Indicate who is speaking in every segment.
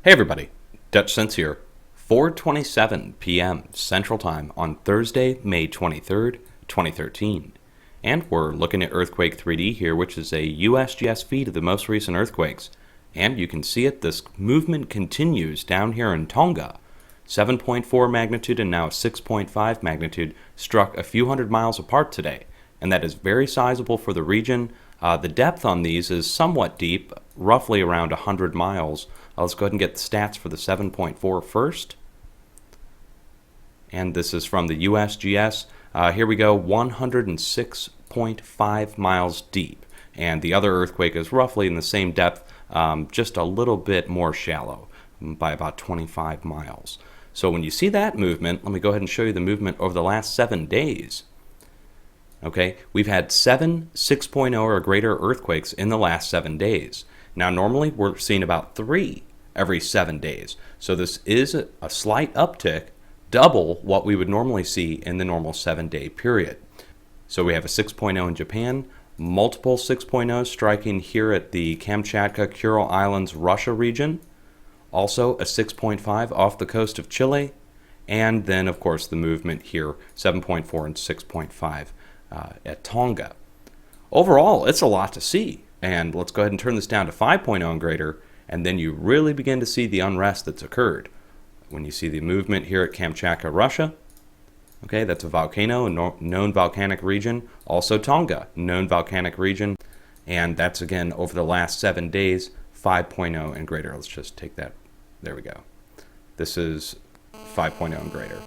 Speaker 1: Hey everybody, Dutch Sense here. 4:27 p.m. Central Time on Thursday, May 23rd, 2013. And we're looking at Earthquake 3D here, which is a USGS feed of the most recent earthquakes. And you can see it, this movement continues down here in Tonga. 7.4 magnitude and now 6.5 magnitude struck a few hundred miles apart today. And that is very sizable for the region. The depth on these is somewhat deep, roughly around 100 miles. Let's go ahead and get the stats for the 7.4 first. And this is from the USGS. Here we go, 106.5 miles deep. And the other earthquake is roughly in the same depth, just a little bit more shallow, by about 25 miles. So when you see that movement, let me go ahead and show you the movement over the last 7 days. Okay, we've had 7 6.0 or greater earthquakes in the last 7 days. Now normally we're seeing about 3 every 7 days. So this is a slight uptick, double what we would normally see in the normal 7-day period. So we have a 6.0 in Japan, multiple 6.0s striking here at the Kamchatka, Kuril Islands, Russia region. Also a 6.5 off the coast of Chile. And then of course the movement here, 7.4 and 6.5 at Tonga. Overall, it's a lot to see. And let's go ahead and turn this down to 5.0 and greater, and then you really begin to see the unrest that's occurred. When you see the movement here at Kamchatka, Russia, okay, that's a volcano, a known volcanic region. Also Tonga, known volcanic region. And that's again over the last 7 days, 5.0 and greater. Let's just take that. There we go. This is 5.0 and greater.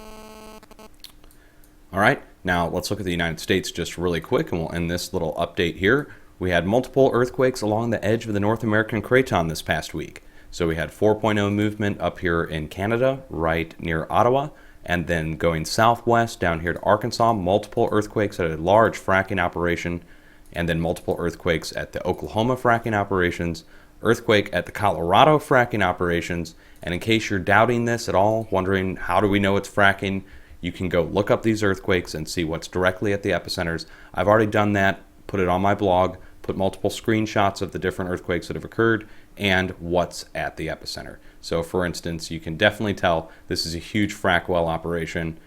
Speaker 1: All right, now let's look at the United States just really quick, and we'll end this little update here. We had multiple earthquakes along the edge of the North American craton this past week. So we had 4.0 movement up here in Canada, right near Ottawa, and then going southwest down here to Arkansas, multiple earthquakes at a large fracking operation, and then multiple earthquakes at the Oklahoma fracking operations, earthquake at the Colorado fracking operations. And in case you're doubting this at all, wondering how do we know it's fracking, you can go look up these earthquakes and see what's directly at the epicenters. I've already done that, put it on my blog, put multiple screenshots of the different earthquakes that have occurred and what's at the epicenter. So for instance, you can definitely tell this is a huge frac well operation.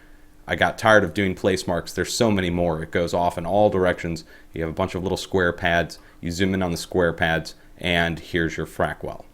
Speaker 1: I got tired of doing place marks. There's so many more. It goes off in all directions. You have a bunch of little square pads. You zoom in on the square pads, and here's your frac well.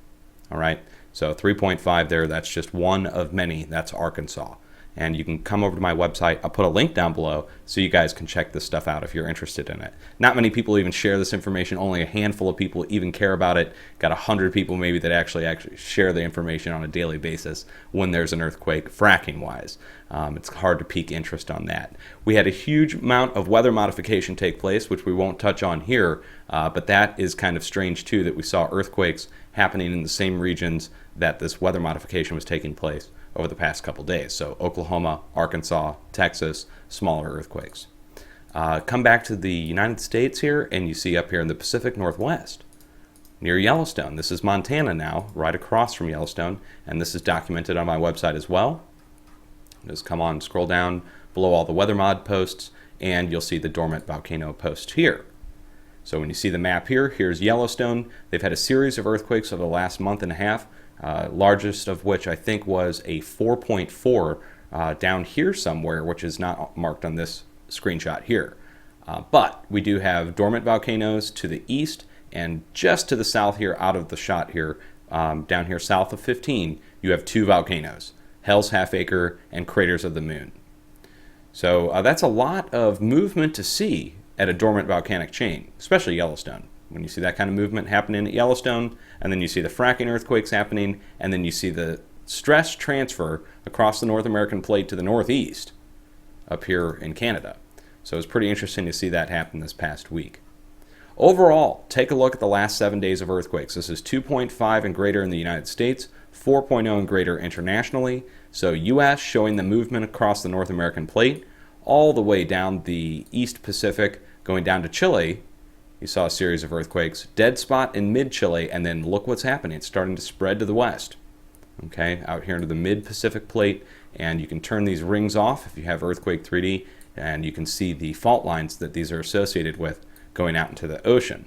Speaker 1: All right, so 3.5 there. That's just one of many. That's Arkansas. And you can come over to my website. I'll put a link down below so you guys can check this stuff out if you're interested in it. Not many people even share this information. Only a handful of people even care about it. Got 100 people maybe that actually share the information on a daily basis when there's an earthquake, fracking-wise. It's hard to pique interest on that. We had a huge amount of weather modification take place, which we won't touch on here, but that is kind of strange too, that we saw earthquakes happening in the same regions that this weather modification was taking place over the past couple days. So Oklahoma, Arkansas, Texas, smaller earthquakes. Come back to the United States here, and you see up here in the Pacific Northwest, near Yellowstone. This is Montana now, right across from Yellowstone, and this is documented on my website as well. Just come on, scroll down below all the weather mod posts, and you'll see the dormant volcano post here. So when you see the map here, here's Yellowstone. They've had a series of earthquakes over the last month and a half. Largest of which I think was a 4.4 down here somewhere, which is not marked on this screenshot here. But we do have dormant volcanoes to the east, and just to the south here, out of the shot here, down here south of 15, you have 2 volcanoes, Hell's Half Acre and Craters of the Moon. So that's a lot of movement to see at a dormant volcanic chain, especially Yellowstone. When you see that kind of movement happening at Yellowstone, and then you see the fracking earthquakes happening, and then you see the stress transfer across the North American plate to the northeast up here in Canada. So it's pretty interesting to see that happen this past week. Overall, take a look at the last 7 days of earthquakes. This is 2.5 and greater in the United States, 4.0 and greater internationally. So U.S. showing the movement across the North American plate, all the way down the East Pacific, going down to Chile. You saw a series of earthquakes, dead spot in mid-Chile, and then look what's happening. It's starting to spread to the west, okay, out here into the mid-Pacific plate, and you can turn these rings off if you have Earthquake 3D, and you can see the fault lines that these are associated with going out into the ocean.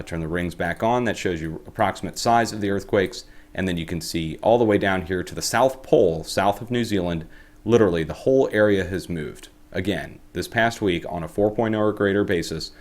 Speaker 1: Turn the rings back on. That shows you approximate size of the earthquakes, and then you can see all the way down here to the South Pole, south of New Zealand. Literally, the whole area has moved. Again, this past week, on a 4.0 or greater basis,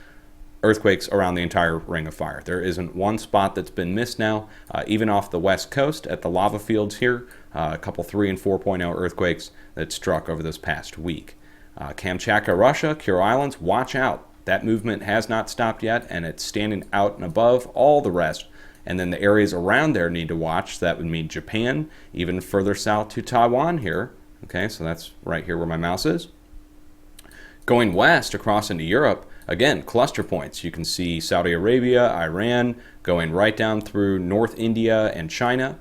Speaker 1: earthquakes around the entire Ring of Fire. There isn't one spot that's been missed now, even off the west coast at the lava fields here, a couple 3 and 4.0 earthquakes that struck over this past week. Kamchatka, Russia, Kuril Islands, watch out. That movement has not stopped yet, and it's standing out and above all the rest. And then the areas around there need to watch. That would mean Japan, even further south to Taiwan here. Okay, so that's right here where my mouse is. Going west across into Europe, again, cluster points. You can see Saudi Arabia, Iran, going right down through North India and China,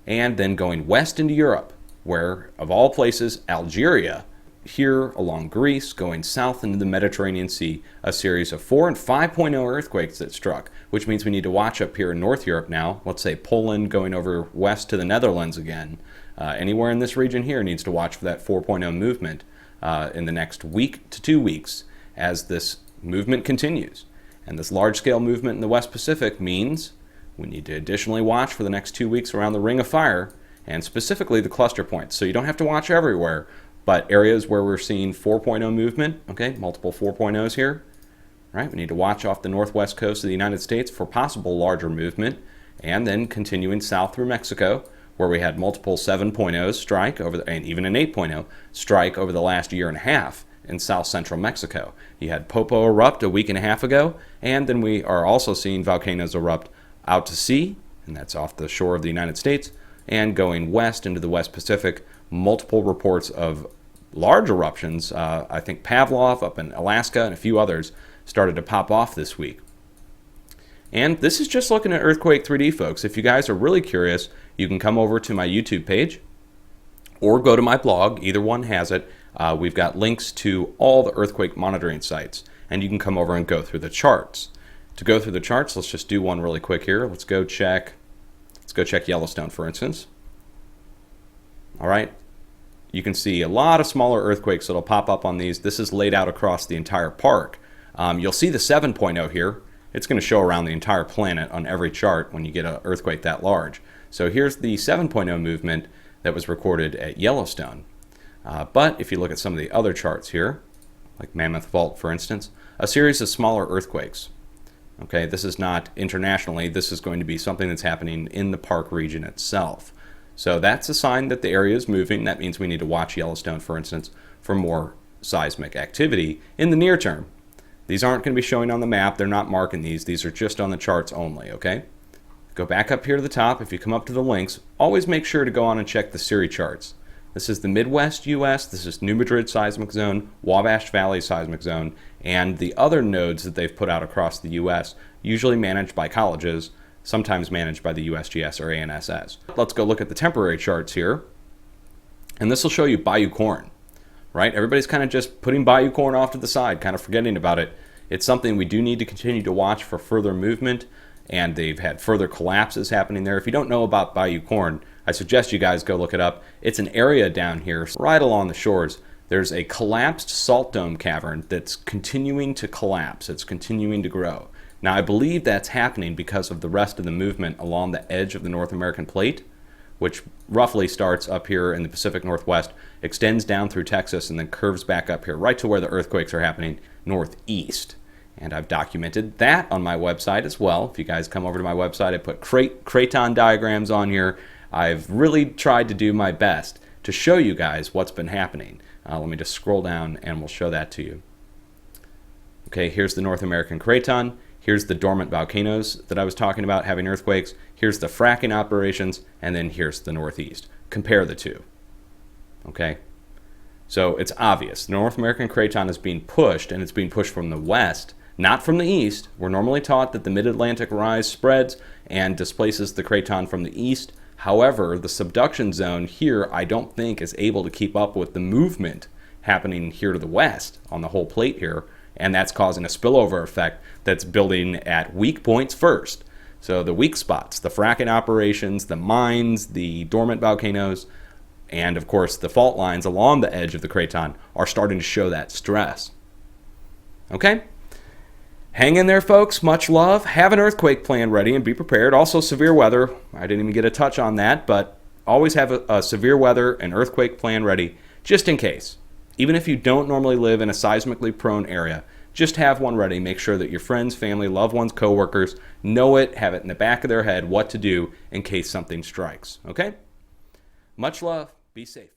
Speaker 1: and then going west into Europe, where, of all places, Algeria, here along Greece, going south into the Mediterranean Sea, a series of 4 and 5.0 earthquakes that struck, which means we need to watch up here in North Europe now. Let's say Poland going over west to the Netherlands again. Anywhere in this region here needs to watch for that 4.0 movement in the next week to 2 weeks as this movement continues. And this large-scale movement in the West Pacific means we need to additionally watch for the next 2 weeks around the Ring of Fire, and specifically the cluster points. So you don't have to watch everywhere, but areas where we're seeing 4.0 movement, okay, multiple 4.0s here, right? We need to watch off the northwest coast of the United States for possible larger movement, and then continuing south through Mexico, where we had multiple 7.0s strike over and even an 8.0 strike over the last year and a half in south central Mexico. You had Popo erupt a week and a half ago, and then we are also seeing volcanoes erupt out to sea, and that's off the shore of the United States, and going west into the West Pacific. Multiple reports of large eruptions. I think Pavlov up in Alaska and a few others started to pop off this week. And this is just looking at Earthquake 3D, folks. If you guys are really curious, you can come over to my YouTube page or go to my blog. Either one has it. We've got links to all the earthquake monitoring sites, and you can come over and go through the charts. To go through the charts, let's just do one really quick here. Let's go check Yellowstone, for instance. All right. You can see a lot of smaller earthquakes that'll pop up on these. This is laid out across the entire park. You'll see the 7.0 here. It's going to show around the entire planet on every chart when you get an earthquake that large. So here's the 7.0 movement that was recorded at Yellowstone. But if you look at some of the other charts here, like Mammoth Fault, for instance, a series of smaller earthquakes. Okay, this is not internationally. This is going to be something that's happening in the park region itself. So that's a sign that the area is moving. That means we need to watch Yellowstone, for instance, for more seismic activity in the near term. These aren't going to be showing on the map. They're not marking these. These are just on the charts only, okay? Go back up here to the top. If you come up to the links, always make sure to go on and check the Siri charts. This is the Midwest U.S., this is New Madrid seismic zone, Wabash Valley seismic zone, and the other nodes that they've put out across the U.S., usually managed by colleges, sometimes managed by the USGS or ANSS. Let's go look at the temporary charts here, and this will show you Bayou Corn, right? Everybody's kind of just putting Bayou Corn off to the side, kind of forgetting about it. It's something we do need to continue to watch for further movement, and they've had further collapses happening there. If you don't know about Bayou Corn, I suggest you guys go look it up. It's an area down here, right along the shores. There's a collapsed salt dome cavern that's continuing to collapse. It's continuing to grow. Now, I believe that's happening because of the rest of the movement along the edge of the North American plate, which roughly starts up here in the Pacific Northwest, extends down through Texas, and then curves back up here, right to where the earthquakes are happening northeast. And I've documented that on my website as well. If you guys come over to my website, I put craton diagrams on here. I've really tried to do my best to show you guys what's been happening. Let me just scroll down and we'll show that to you. Okay, here's the North American craton. Here's the dormant volcanoes that I was talking about having earthquakes. Here's the fracking operations, and then here's the Northeast. Compare the two. Okay? So it's obvious. The North American craton is being pushed, and it's being pushed from the west, not from the east. We're normally taught that the mid-Atlantic rise spreads and displaces the craton from the east. However, the subduction zone here, I don't think, is able to keep up with the movement happening here to the west on the whole plate here, and that's causing a spillover effect that's building at weak points first. So the weak spots, the fracking operations, the mines, the dormant volcanoes, and of course the fault lines along the edge of the craton are starting to show that stress. Okay? Hang in there, folks. Much love. Have an earthquake plan ready and be prepared. Also, severe weather. I didn't even get a touch on that, but always have a severe weather and earthquake plan ready just in case. Even if you don't normally live in a seismically prone area, just have one ready. Make sure that your friends, family, loved ones, coworkers know it, have it in the back of their head what to do in case something strikes. Okay? Much love. Be safe.